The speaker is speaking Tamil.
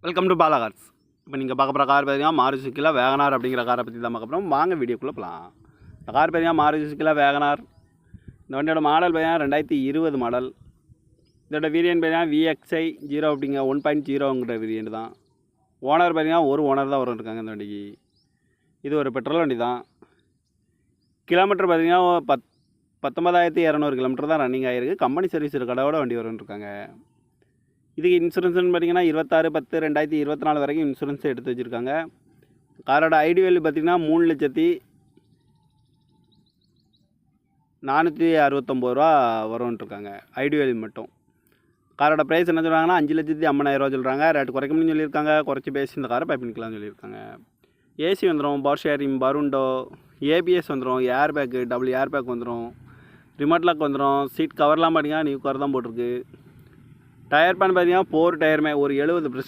Welcome to Bala cars. இப்போ நீங்கள் பார்க்க போகிற கார் பார்த்தீங்கன்னா மாருதி சுசுக்கியில் வேகனார் அப்படிங்கிற காரை பற்றி தான் பார்க்க போகிறோம். வாங்க வீடியோக்குள்ளே போகலாம். இந்த கார் பார்த்தீங்கன்னா மாருதி சுசுக்கியில் வேகனார். இந்த வண்டியோட மாடல் பார்த்தீங்கன்னா 2020 மாடல். இதோட வேரியன்ட் பார்த்தீங்கன்னா VXI 0 அப்படிங்கிற 1.0ங்கிற வேரியன்ட் தான். ஓனர் பார்த்தீங்கன்னா ஒரு ஓனர் தான் வரும் இருக்காங்க இந்த வண்டிக்கு. இது ஒரு பெட்ரோல் வண்டி தான். கிலோமீட்டர் பார்த்தீங்கன்னா 19,200 கிலோமீட்டர் தான் ரன்னிங் ஆகிருக்கு. கம்பெனி சர்வீஸ் கடவோட வண்டி வரும்னு இருக்காங்க. இதுக்கு இன்சூரன்ஸ்னு பார்த்தீங்கன்னா 26/10/2024 வரைக்கும் இன்சூரன்ஸ் எடுத்து வச்சுருக்காங்க. காரோட ஐடி வேல்யூ பார்த்திங்கன்னா 3,469,000 ரூபா வரும்ன்ட்ருக்காங்க ஐடி வேல்யூ மட்டும். காரோட ப்ரைஸ் என்ன சொல்கிறாங்கன்னா 5,50,000 சொல்கிறாங்க. ரேட் குறைக்கணும்னு சொல்லியிருக்காங்க. குறைச்சி பேசி இந்த காரை பை பண்ணிக்கலாம்னு சொல்லியிருக்காங்க. ஏசி வந்துடும், பவர் ஷேரிங், பருண்டோ, ஏபிஎஸ் வந்துடும், air bag, double air bag வந்துடும், ரிமோட் லாக் வந்துடும். சீட் கவர்லாம் பார்த்தீங்கன்னா நியூ கவர் தான் போட்டிருக்கு. டயர் பேன் பார்த்தீங்கன்னா 4 டயருமே ஒரு 70%